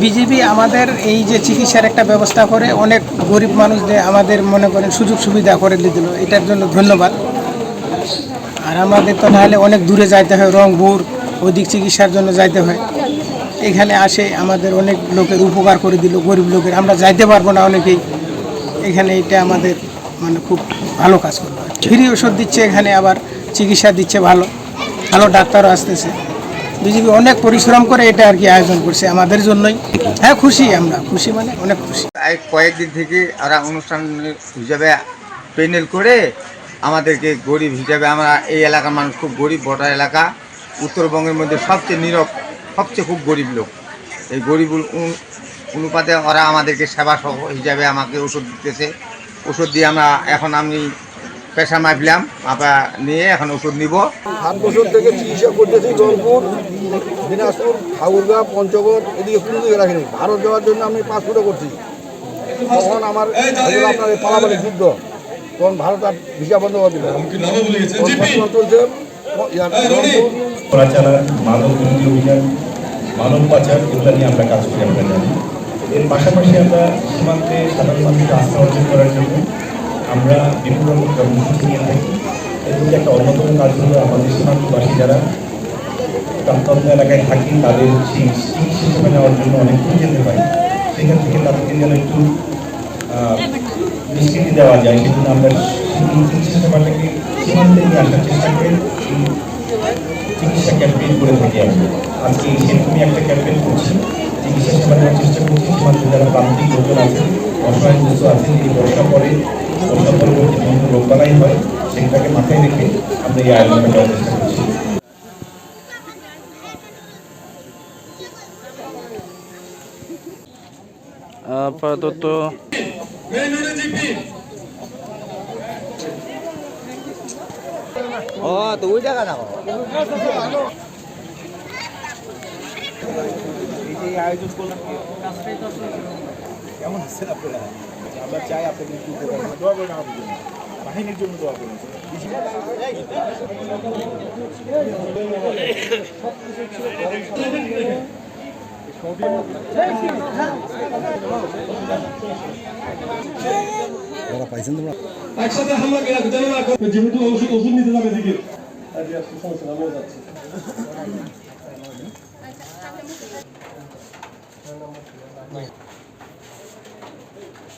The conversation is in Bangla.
বিজেপি আমাদের এই যে চিকিৎসার একটা ব্যবস্থা করে অনেক গরিব মানুষদের আমাদের মনে করেন সুযোগ সুবিধা করে দিল, এটার জন্য ধন্যবাদ। আর আমাদের তো নাহলে অনেক দূরে যাইতে হয়, রংপুর ওদিক চিকিৎসার জন্য যাইতে হয়। এখানে আসে আমাদের অনেক লোকের উপকার করে দিল, গরিব লোকের। আমরা যাইতে পারবো না অনেকেই, এখানে এটা আমাদের মানে খুব ভালো কাজ করলো। ফ্রি ওষুধ দিচ্ছে এখানে, আবার চিকিৎসা দিচ্ছে, ভালো ভালো ডাক্তারও আসতেছে। বিজেপি অনেক পরিশ্রম করে এটা আর কি আয়োজন করছে আমাদের জন্যই। হ্যাঁ খুশি, আমরা খুশি, মানে অনেক খুশি। কয়েকদিন থেকে ওরা অনুষ্ঠান হিসাবে প্যানেল করে আমাদেরকে গরিব হিসাবে, আমরা এই এলাকার মানুষ খুব গরিব, বর্ডার এলাকা, উত্তরবঙ্গের মধ্যে সবচেয়ে নীরব, সবচেয়ে খুব গরিব লোক। এই গরিব অনুপাতে ওরা আমাদেরকে সেবা হিসাবে আমাকে ওষুধ দিতেছে। ওষুধ দিয়ে আমরা এখন আমি পেশা মাপলাম, মাপা নিয়ে এখন ওষুধ নিব। 7 বছর থেকে চিকিৎসা করতেছি রংপুর, দিনাজপুর, ঠাকুরগাঁ, পঞ্চগড়, এদিকে কোনো দিকে রাখিনি। ভারত যাওয়ার জন্য আমি পাসপোর্টও করছি। তখন আমার আপনার এই পালাপালি যুদ্ধ, তখন ভারত আর ভিসা বন্ধ করে দিল। চলছে মাদক বিরোধী অভিযান, মানব পাচার, এগুলো নিয়ে আমরা কাজ করি। আমরা জানি এর পাশাপাশি আমরা সীমান্তে সাধারণ মানুষের আস্থা অর্জন করার জন্য আমরা বিভিন্ন রকম কর্মসূচি নিয়ে থাকি। এর মধ্যে একটা অন্যতম কাজ হলো আমাদের সীমান্তবাসী যারা প্রত্যন্ত এলাকায় থাকি, তাদের চিকিৎসা সেবা নেওয়ার জন্য অনেক দূর যেতে পারি। সেখান থেকে তাদেরকে যেন একটু নিশ্চিতি দেওয়া যায়, সেজন্য আমরা চিকিৎসা সেবাটাকে সীমান্তে নিয়ে আসার চেষ্টা করে চিকিৎসা ক্যাম্পেইন করে থাকি। আমরা আজকে সেরকমই একটা ক্যাম্পেইন করছি, চিকিৎসা সেবা দেওয়ার চেষ্টা করছি। সীমান্তে যারা প্রান্তিক লোকজন আছেন, অসহায়গ্রস্ত আছেন, এই বর্ষা পরবর্তী বিভিন্ন রোগবালাই হয়, সেটাকে মাথায় রেখে আমরা এই আয়োজনটা করার চেষ্টা করছি। আপাতত তো ওই জায়গা না আয়োজন করলাম, কেমন আছেন আপনারা? আমরা চাই আপনাদের দোয়া করেন, আমাদের জন্য, বাহিনীর জন্য দোয়া করেন। একসাথে হামলা যেহেতু ওষুধ নিতে যাবে দিকে আমিও যাচ্ছি।